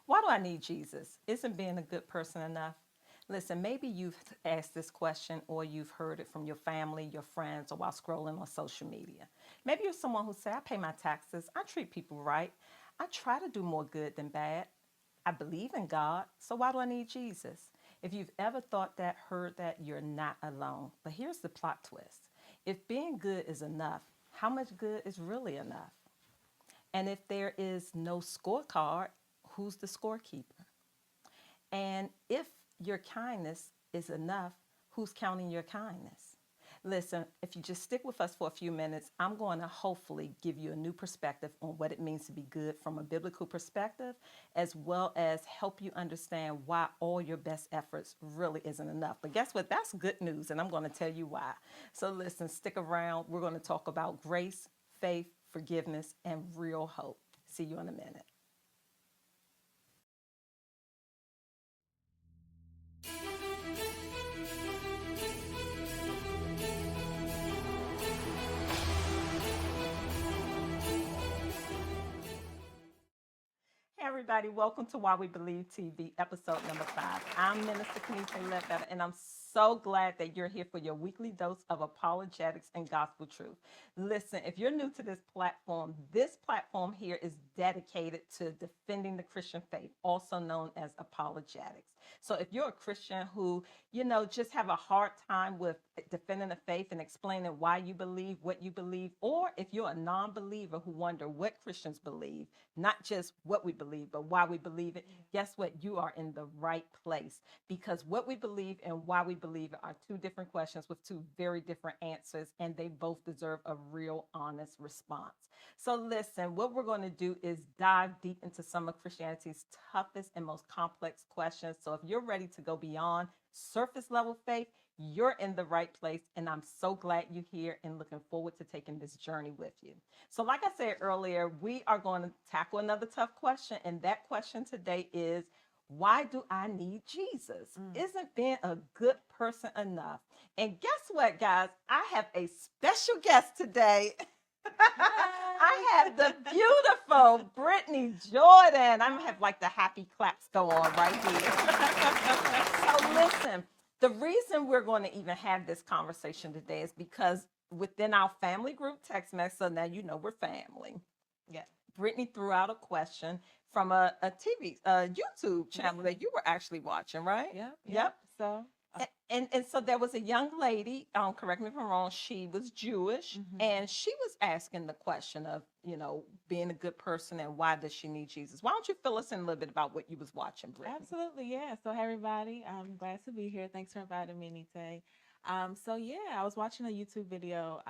Why do I need Jesus? Isn't being a good person enough? Listen, maybe you've asked this question or you've heard it from your family, your friends, or while scrolling on social media. Maybe you're someone who say, I pay my taxes, I treat people right, I try to do more good than bad. I believe in God, so why do I need Jesus? If you've ever thought that, heard that, you're not alone. But here's the plot twist. If being good is enough, how much good is really enough? And if there is no scorecard, who's the scorekeeper? And if your kindness is enough, who's counting your kindness? Listen, if you just stick with us for a few minutes, I'm going to hopefully give you a new perspective on what it means to be good from a biblical perspective, as well as help you understand why all your best efforts really isn't enough. But guess what? That's good news, and I'm going to tell you why. So listen, stick around. We're going to talk about grace, faith, forgiveness, and real hope. See you in a minute. Hey everybody, welcome to Why We Believe TV, episode number 5. I'm Minister Kenise Ledbetter, and I'm so glad that you're here for your weekly dose of apologetics and gospel truth. Listen, if you're new to this platform here is dedicated to defending the Christian faith, also known as apologetics. So if you're a Christian who, just have a hard time with defending the faith and explaining why you believe what you believe, or if you're a non-believer who wonder what Christians believe, not just what we believe, but why we believe it, guess what? You are in the right place, because what we believe and why we believe it are two different questions with two very different answers, and they both deserve a real honest response. So listen, what we're going to do is dive deep into some of Christianity's toughest and most complex questions. So if you're ready to go beyond surface level faith, you're in the right place, and I'm so glad you're here and looking forward to taking this journey with you. So, like I said earlier, we are going to tackle another tough question, and that question today is, why do I need Jesus? Isn't being a good person enough? And guess what, guys? I have a special guest today. I have the beautiful Brittany Jordan. I'm gonna have like the happy claps go on right here. So listen, the reason we're going to even have this conversation today is because within our family group text message, so now you know we're family. Yeah. Brittany threw out a question from a TV, YouTube channel that you were actually watching, right? Yep. So, And so there was a young lady, correct me if I'm wrong, she was Jewish, and she was asking the question of, being a good person and why does she need Jesus? Why don't you fill us in a little bit about what you was watching, Brittany? absolutely, yeah. So, hey, everybody, I'm glad to be here. Thanks for inviting me, Nite. I was watching a YouTube video,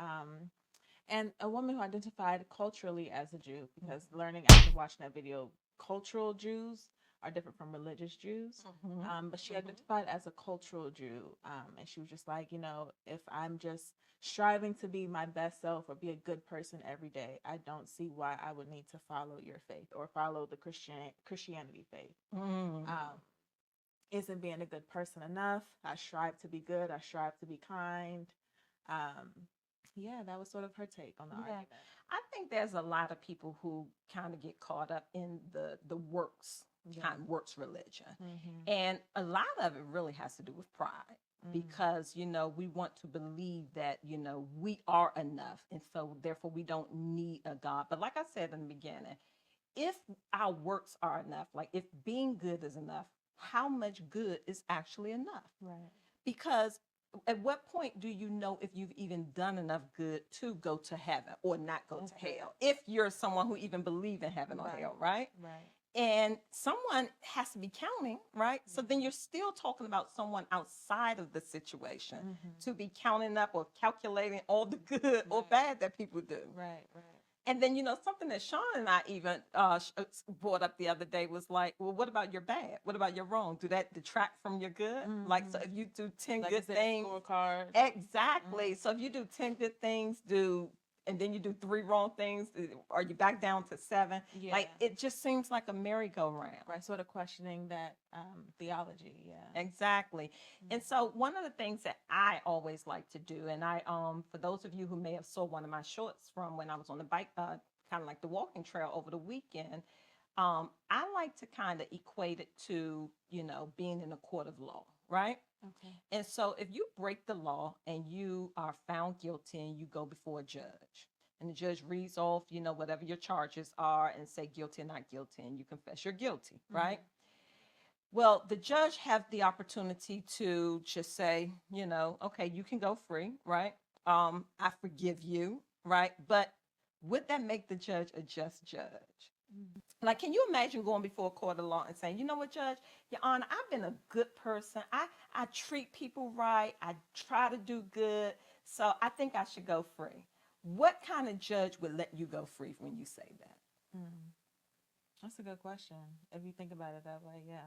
and a woman who identified culturally as a Jew, because learning after watching that video, cultural Jews are different from religious Jews. But she identified as a cultural Jew. And she was just like, if I'm just striving to be my best self or be a good person every day, I don't see why I would need to follow your faith or follow the Christianity faith. Mm. Isn't being a good person enough? I strive to be good. I strive to be kind. Um, yeah, that was sort of her take on the Yeah, argument. I think there's a lot of people who kind of get caught up in the works Yeah. kind of works religion, Mm-hmm. and a lot of it really has to do with pride, because we want to believe that we are enough, and so therefore we don't need a God. But like I said in the beginning, if our works are enough, like if being good is enough, how much good is actually enough? Right. Because at what point do you know if you've even done enough good to go to heaven or not go to hell? If you're someone who even believe in heaven or Right. hell, right? Right. And someone has to be counting, right? So then you're still talking about someone outside of the situation to be counting up or calculating all the good or Right. bad that people do. Right. Right. And then, something that Sean and I even brought up the other day was like, well, what about your bad? What about your wrong? Do that detract from your good? Like, so if you do 10 Like, good is it a things, scorecard? exactly. So if you do 10 good things, and then you do 3 wrong things, are you back down to 7? Yeah. Like, it just seems like a merry-go-round. Right. Sort of questioning that theology. Yeah. Exactly. And so one of the things that I always like to do, and I for those of you who may have saw one of my shorts from when I was on the bike, kind of like the walking trail over the weekend, I like to kind of equate it to, being in a court of law, right? Okay. And so if you break the law and you are found guilty and you go before a judge, and the judge reads off, whatever your charges are and say guilty or not guilty, and you confess you're guilty, right? Mm-hmm. Well, the judge have the opportunity to just say, okay, you can go free, right? I forgive you, right? But would that make the judge a just judge? Mm-hmm. Like, can you imagine going before a court of law and saying, you know what, Judge, Your Honor, I've been a good person. I treat people right. I try to do good. So I think I should go free. What kind of judge would let you go free when you say that? Mm. That's a good question. If you think about it that way, yeah.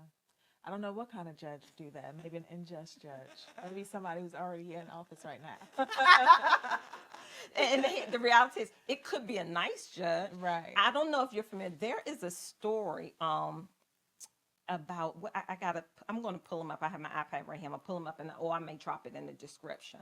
I don't know what kind of judge do that. Maybe an unjust judge. Maybe somebody who's already in office right now. And the reality is, it could be a nice judge. Right. I don't know if you're familiar. There is a story about what I'm going to pull them up. I have my iPad right here. I'm going to pull them up, or I may drop it in the description.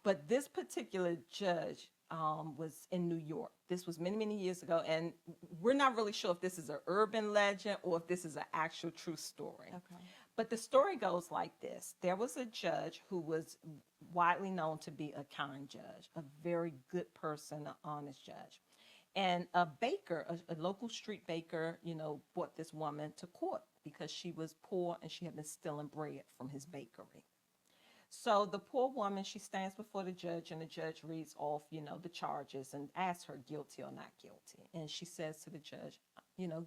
But this particular judge was in New York. This was many, many years ago. And we're not really sure if this is an urban legend or if this is an actual true story. Okay. But the story goes like this. There was a judge who was widely known to be a kind judge, a very good person, an honest judge. And a baker, a local street baker, brought this woman to court because she was poor and she had been stealing bread from his bakery. So the poor woman, she stands before the judge and the judge reads off, the charges and asks her guilty or not guilty. And she says to the judge,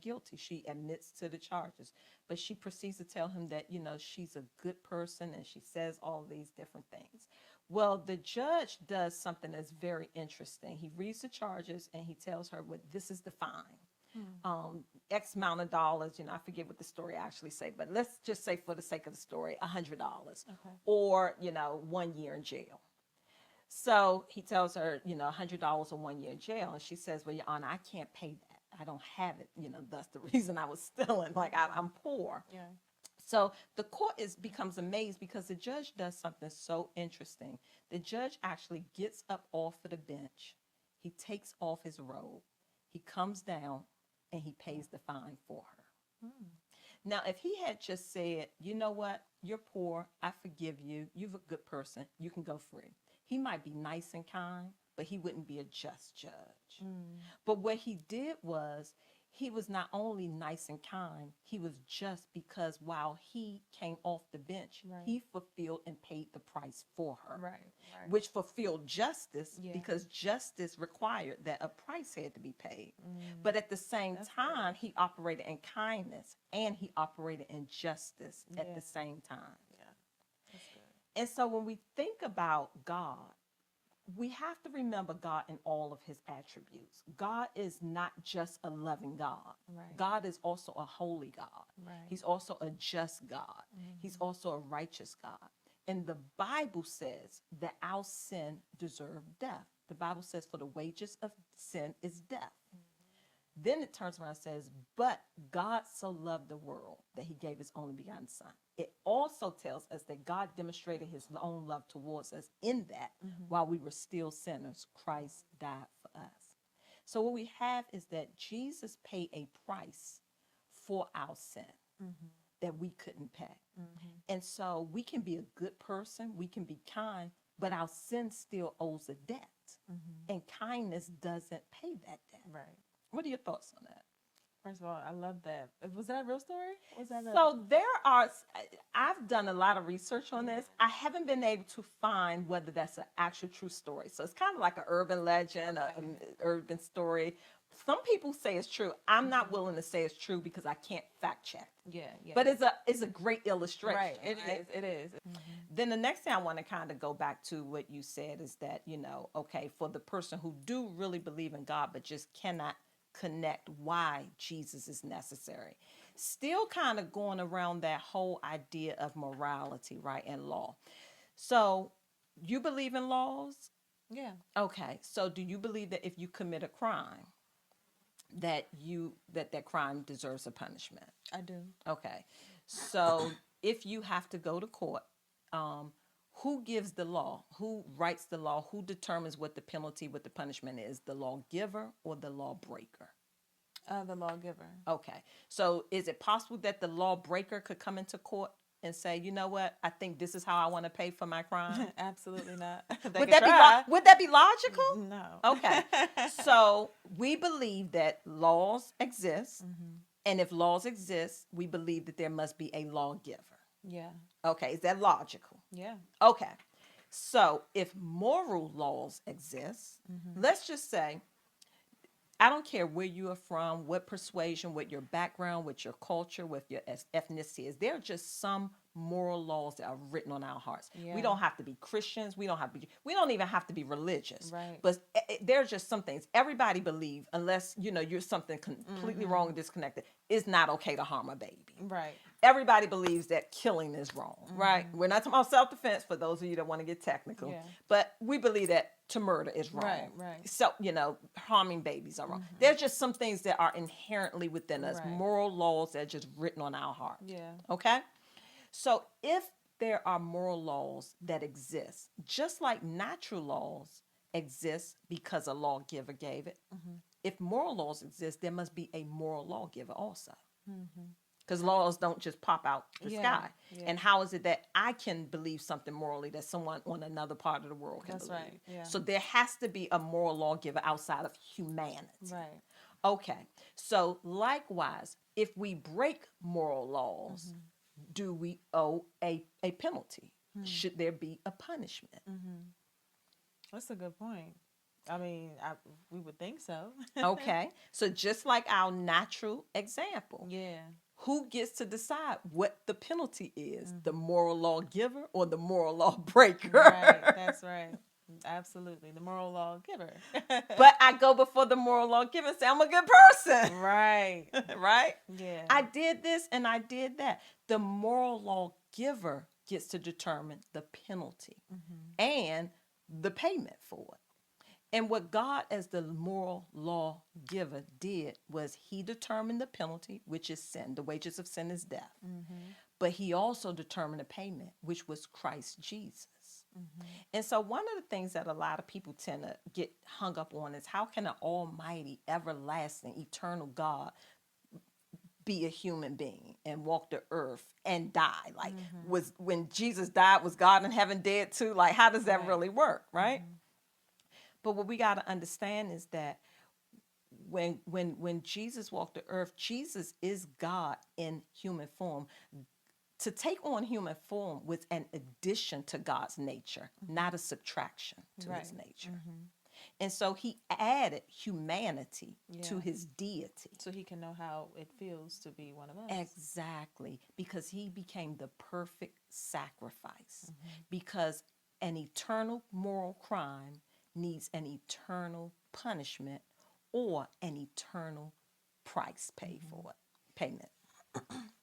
guilty. She admits to the charges, but she proceeds to tell him that, she's a good person and she says all these different things. Well, the judge does something that's very interesting. He reads the charges and he tells her, well, this is the fine. X amount of dollars, I forget what the story actually say, but let's just say for the sake of the story, $100, Okay. or, 1 year in jail. So he tells her, $100 or 1 year in jail. And she says, well, Your Honor, I can't pay that. I don't have it. That's the reason I was stealing. Like, I'm poor. Yeah. So the court becomes amazed because the judge does something so interesting. The judge actually gets up off of the bench. He takes off his robe. He comes down and he pays the fine for her. Mm. Now, if he had just said, you know what, you're poor, I forgive you, you're a good person, you can go free. He might be nice and kind, but he wouldn't be a just judge. Mm. But what he did was, he was not only nice and kind, he was just because while he came off the bench, Right. he fulfilled and paid the price for her. Right. Right. Which fulfilled justice, Yeah. because justice required that a price had to be paid. Mm. But at the same That's time, good. he operated in kindness and he operated in justice at Yeah. the same time. Yeah. That's good. And so when we think about God, we have to remember God in all of his attributes. God is not just a loving God. Right. God is also a holy God. Right. He's also a just God. He's also a righteous God. And the Bible says that our sin deserves death. The Bible says for the wages of sin is death. Then it turns around and says, but God so loved the world that he gave his only begotten son. It also tells us that God demonstrated his own love towards us in that while we were still sinners, Christ died for us. So what we have is that Jesus paid a price for our sin that we couldn't pay. And so we can be a good person, we can be kind, but our sin still owes a debt. And kindness doesn't pay that debt. Right. What are your thoughts on that? First of all, I love that. Was that a real story? Was that So I've done a lot of research on this. I haven't been able to find whether that's an actual true story. So it's kind of like an urban legend, an urban story. Some people say it's true. I'm not willing to say it's true because I can't fact check. Yeah, yeah. But it's a great illustration. right. It is. It is. Then the next thing I want to kind of go back to what you said is that, okay, for the person who do really believe in God but just cannot connect why Jesus is necessary. Still kind of going around that whole idea of morality, right, and law. So you believe in laws? Yeah. Okay. So do you believe that if you commit a crime, that crime deserves a punishment? I do. Okay. So if you have to go to court, who gives the law? Who writes the law? Who determines what the penalty, what the punishment is? The lawgiver or the lawbreaker? The lawgiver. Okay. So is it possible that the lawbreaker could come into court and say, you know what, I think this is how I want to pay for my crime? Absolutely not. They Would could that be try. would that be logical? No. Okay. So we believe that laws exist, and if laws exist, we believe that there must be a lawgiver. Yeah. Okay, is that logical? Yeah. Okay. So if moral laws exist, let's just say, I don't care where you are from, what persuasion, what your background, what your culture, what your ethnicity is. There are just some moral laws that are written on our hearts. Yeah. We don't have to be Christians. We don't even have to be religious. Right. But there are just some things everybody believes, unless you're something completely wrong and disconnected. It's not okay to harm a baby. Right. Everybody believes that killing is wrong, right? We're not talking about self-defense for those of you that want to get technical, Yeah. but we believe that to murder is wrong. Right. So, harming babies are wrong. There's just some things that are inherently within us, Right. moral laws that are just written on our heart. Yeah. Okay? So if there are moral laws that exist, just like natural laws exist because a lawgiver gave it, if moral laws exist, there must be a moral lawgiver also. Because laws don't just pop out the sky. Yeah. And how is it that I can believe something morally that someone on another part of the world can That's believe? right. Yeah. So there has to be a moral lawgiver outside of humanity. Right. Okay. So likewise, if we break moral laws, do we owe a penalty? Should there be a punishment? That's a good point. I mean, we would think so. Okay. So just like our natural example, Yeah. who gets to decide what the penalty is? The moral lawgiver or the moral lawbreaker? Right. That's right. Absolutely. The moral lawgiver. But I go before the moral lawgiver and say, I'm a good person. Right. Right? Yeah. I did this and I did that. The moral lawgiver gets to determine the penalty and the payment for it. And what God, as the moral lawgiver, did was he determined the penalty, which is sin. The wages of sin is death. But he also determined the payment, which was Christ Jesus. And so one of the things that a lot of people tend to get hung up on is how can an almighty, everlasting, eternal God be a human being and walk the earth and die? Like, was when Jesus died, was God in heaven dead too? Like, how does that really work, right? But what we got to understand is that when Jesus walked the earth, Jesus is God in human form. To take on human form was an addition to God's nature, not a subtraction to his nature. And so he added humanity to his deity. So he can know how it feels to be one of us. Exactly, because he became the perfect sacrifice. Because an eternal moral crime needs an eternal punishment or an eternal price paid for it, payment.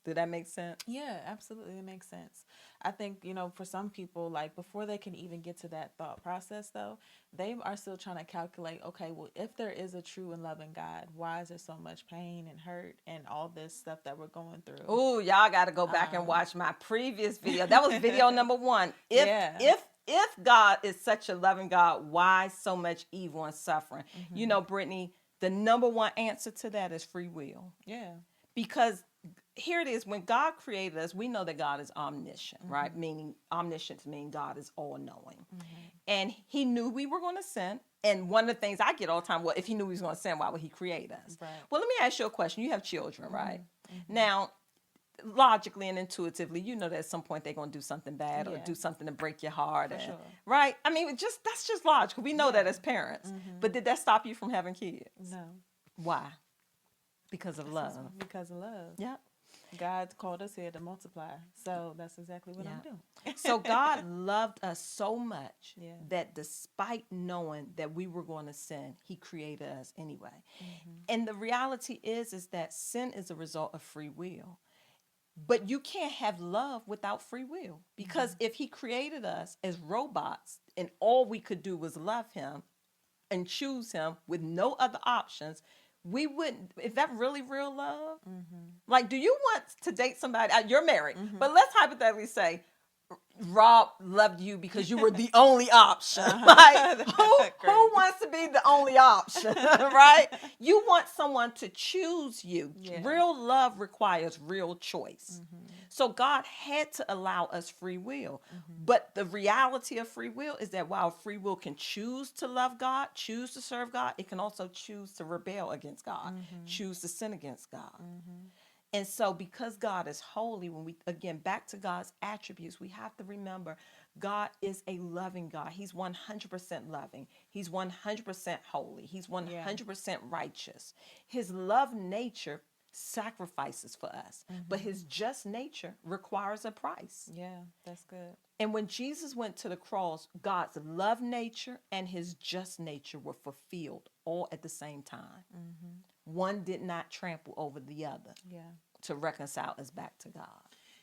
Did that make sense? Yeah, absolutely. It makes sense. I think, for some people, like before they can even get to that thought process, though, they are still trying to calculate, okay, well, if there is a true and loving God, why is there so much pain and hurt and all this stuff that we're going through? Oh, y'all got to go back and watch my previous video. That was video number 1. If God is such a loving God, why so much evil and suffering? Brittany, the number 1 answer to that is free will. Yeah. Because here it is, when God created us, we know that God is omniscient, right? Meaning omniscience means God is all-knowing. And he knew we were going to sin. And one of the things I get all the time, well, if he knew he was going to sin, why would he create us? Right. Well, let me ask you a question. You have children, right? Now, logically and intuitively, you know that at some point they're going to do something bad or do something to break your heart. For sure. Right? I mean, that's just logical. We know that as parents. But did that stop you from having kids? No. Why? Because of love. Because of love. Yeah. God called us here to multiply. So that's exactly what I'm doing. So God loved us so much Yeah. that despite knowing that we were going to sin, he created us anyway. And the reality is that sin is a result of free will. But you can't have love without free will. Because if he created us as robots and all we could do was love him and choose him with no other options, we wouldn't. Is that really real love? Like, do you want to date somebody? You're married, but let's hypothetically say Rob loved you because you were the only option. Uh-huh. Like, who Great. wants to be the only option, right? You want someone to choose you. Yeah. Real love requires real choice. Mm-hmm. So God had to allow us free will. Mm-hmm. But the reality of free will is that while free will can choose to love God, choose to serve God, it can also choose to rebel against God, Mm-hmm. choose to sin against God. Mm-hmm. And so, because God is holy, when we, again, back to God's attributes, we have to remember God is a loving God. He's 100% loving. He's 100% holy. He's Yeah. 100% righteous. His love nature sacrifices for us, but Mm-hmm. his just nature requires a price. Yeah, that's good. And when Jesus went to the cross, God's love nature and his just nature were fulfilled all at the same time. Mm-hmm. One did not trample over the other Yeah. to reconcile us back to God.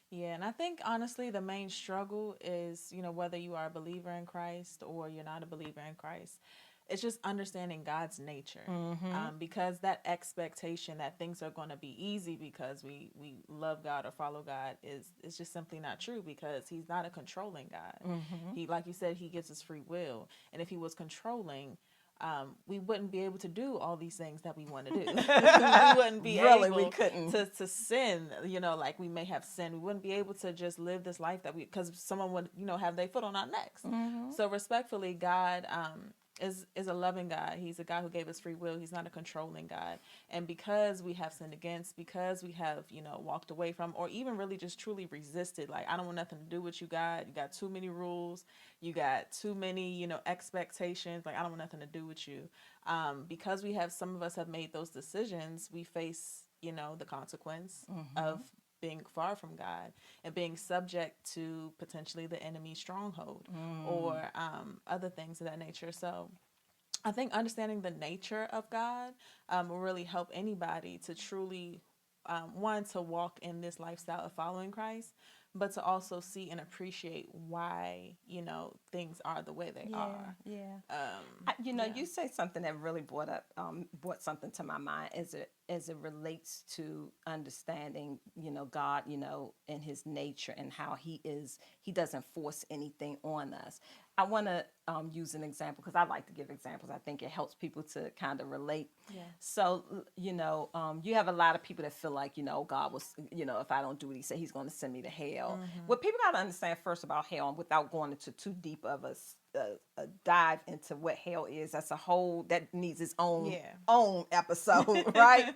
Yeah, and I think honestly the main struggle is, whether you are a believer in Christ or you're not a believer in Christ, it's just understanding God's nature. Because that expectation that things are going to be easy because we love God or follow God is just simply not true, because he's not a controlling God. He, like you said, he gives us free will. And if he was controlling, we wouldn't be able to do all these things that we want to do. We wouldn't be Really, able we couldn't. to sin, like we may have sinned. We wouldn't be able to just live this life because someone would, have their foot on our necks. So respectfully, God is a loving God. He's a God who gave us free will. He's not a controlling God. And because we have sinned against, because we have, walked away from, or even really just truly resisted, like, I don't want nothing to do with you, God. You got too many rules. You got too many, expectations. Like, I don't want nothing to do with you. Because some of us have made those decisions, we face, the consequence of being far from God and being subject to potentially the enemy's stronghold or other things of that nature. So I think understanding the nature of God will really help anybody to truly, one, to walk in this lifestyle of following Christ, but to also see and appreciate why, things are the way they are. Yeah. Yeah. You say something that really brought something to my mind as it relates to understanding, God, and his nature and how he doesn't force anything on us. I want to use an example because I like to give examples. I think it helps people to kind of relate. Yeah. So, you have a lot of people that feel like, God was, if I don't do what he said, he's going to send me to hell. What people got to understand first about hell, and without going into too deep of a dive into what hell is, that needs its own episode, right?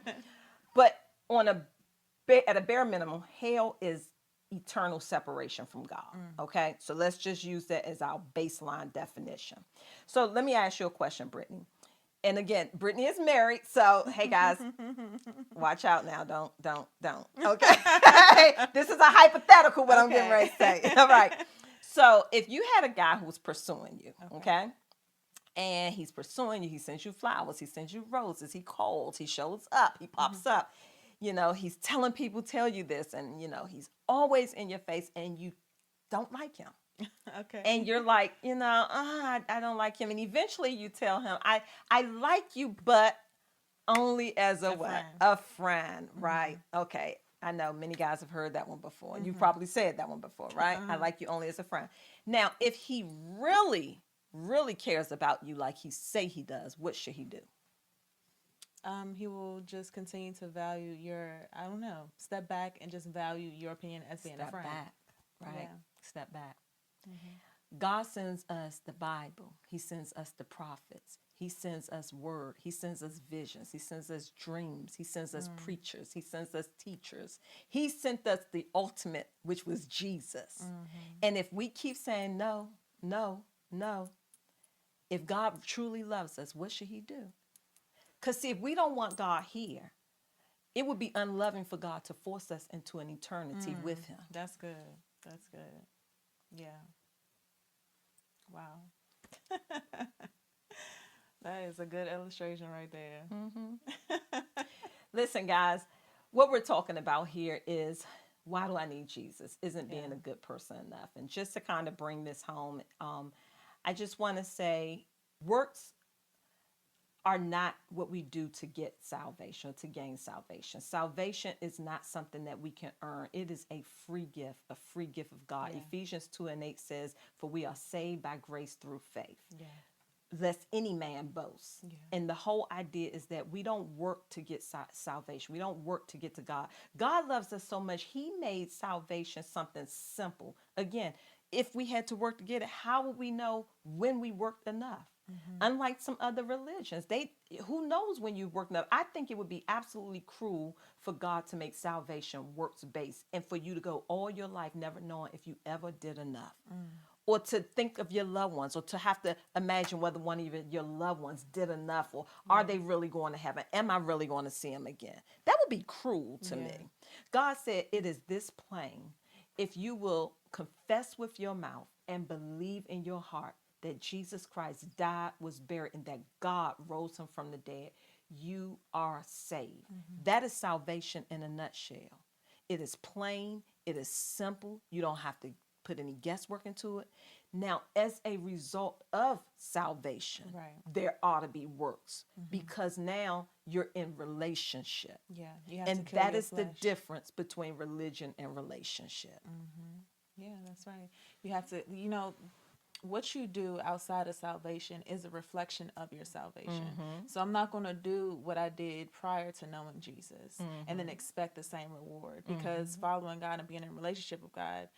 But at a bare minimum, hell is eternal separation from God. Okay, so let's just use that as our baseline definition. So let me ask you a question, Brittany. And again, Brittany is married, so hey guys, watch out now. Don't. Okay, this is a hypothetical. What I'm getting ready to say. All right. So if you had a guy who was pursuing you, okay, and he's pursuing you, he sends you flowers, he sends you roses, he calls, he shows up, he pops up. He's telling people, tell you this, and he's always in your face, and you don't like him. Okay. And you're like, I don't like him. And eventually you tell him, I like you, but only as a what? friend. A friend, right? Okay. I know many guys have heard that one before. You've probably said that one before, right? I like you only as a friend. Now, if he really, really cares about you like he say he does, what should he do? He will just continue to value step back and just value your opinion as being a friend. Back, right? Yeah. Step back. God sends us the Bible. He sends us the prophets. He sends us word. He sends us visions. He sends us dreams. He sends us preachers. He sends us teachers. He sent us the ultimate, which was Jesus. And if we keep saying no, no, no, if God truly loves us, what should he do? Because see, if we don't want God here, it would be unloving for God to force us into an eternity with him. That's good. That's good. Yeah. Wow. That is a good illustration right there. Listen, guys, what we're talking about here is why do I need Jesus? Isn't being a good person enough? And just to kind of bring this home, I just want to say works are not what we do to get salvation, to gain salvation. Salvation is not something that we can earn. It is a free gift of God. Yeah. Ephesians 2:8 says, "For we are saved by grace through faith." Yeah. Lest any man boast. Yeah. And the whole idea is that we don't work to get salvation. We don't work to get to God. God loves us so much, he made salvation something simple. Again, if we had to work to get it, how would we know when we worked enough? Unlike some other religions, who knows when you've worked enough? I think it would be absolutely cruel for God to make salvation works based and for you to go all your life never knowing if you ever did enough. Or to think of your loved ones, or to have to imagine whether one of your loved ones did enough, or are they really going to heaven? Am I really going to see them again? That would be cruel to me. God said, "It is this plain. If you will confess with your mouth and believe in your heart that Jesus Christ died, was buried, and that God rose him from the dead, you are saved." That is salvation in a nutshell. It is plain. It is simple. You don't have to put any guesswork into it. Now, as a result of salvation, there ought to be works, because now you're in relationship. Yeah. You have And to kill that your is the flesh. difference between religion and relationship. Yeah, that's right. You have to, what you do outside of salvation is a reflection of your salvation. So I'm not going to do what I did prior to knowing Jesus and then expect the same reward, because following God and being in a relationship with God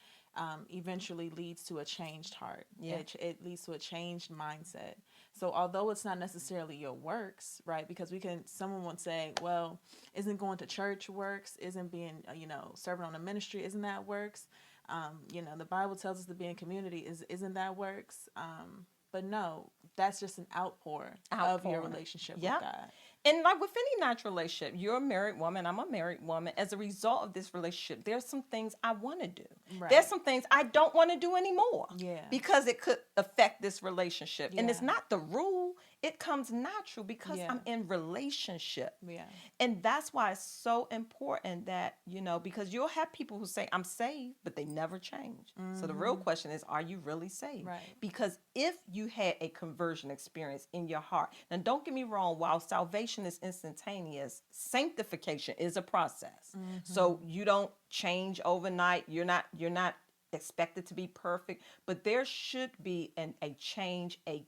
eventually leads to a changed heart. Yeah. It leads to a changed mindset. So although it's not necessarily your works, right? Because someone would say, well, isn't going to church works? Isn't being, serving on a ministry, isn't that works? The Bible tells us to be in community. Isn't that works? But no, that's just an outpour of your relationship with God. And like with any natural relationship, you're a married woman, I'm a married woman. As a result of this relationship, there's some things I want to do. Right. There's some things I don't want to do anymore. Yeah. Because it could affect this relationship. And it's Yeah. not the rule. It comes natural because Yeah. I'm in relationship. Yeah. And that's why it's so important that, because you'll have people who say, "I'm saved," but they never change. So the real question is, are you really saved? Right. Because if you had a conversion experience in your heart, now don't get me wrong, while salvation is instantaneous, sanctification is a process. So you don't change overnight. You're not expected to be perfect, but there should be a change, a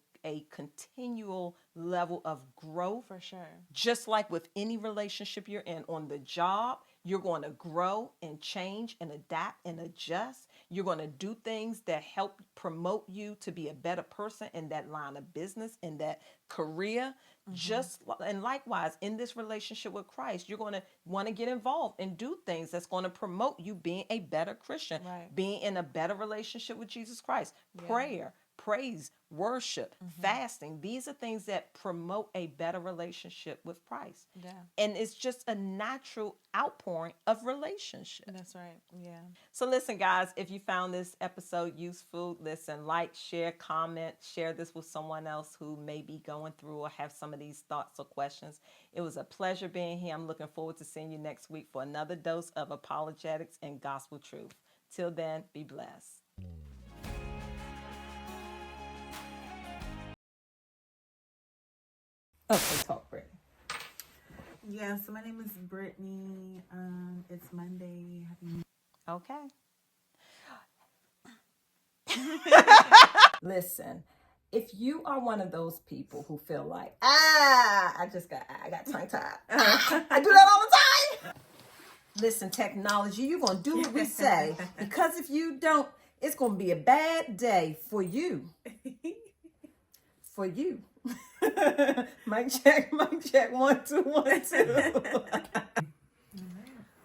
continual level of growth. For sure. Just like with any relationship you're in, on the job, you're going to grow and change and adapt and adjust. You're going to do things that help promote you to be a better person in that line of business, in that career. And likewise, in this relationship with Christ, you're going to want to get involved and do things that's going to promote you being a better Christian, being in a better relationship with Jesus Christ. Prayer, praise, worship, fasting. These are things that promote a better relationship with Christ. Yeah. And it's just a natural outpouring of relationship. That's right. Yeah. So listen, guys, if you found this episode useful, listen, like, share, comment, share this with someone else who may be going through or have some of these thoughts or questions. It was a pleasure being here. I'm looking forward to seeing you next week for another dose of apologetics and gospel truth. Till then, be blessed. Okay, talk, Brittany. Yeah, so my name is Brittany. It's Monday. Okay. Listen, if you are one of those people who feel like, I got tongue tied. I do that all the time. Listen, technology, you're going to do what we say, because if you don't, it's going to be a bad day for you. For you. Mic check, 1 2 1 2.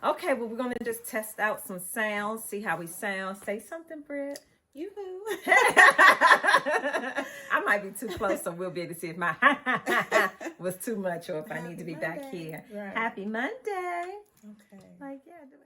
Okay, well, we're going to just test out some sounds, see how we sound. Say something, Britt. Yoo-hoo. I might be too close, so we'll be able to see if my was too much or if I need to be back here. Right. Happy Monday. Okay. Like, yeah, do it.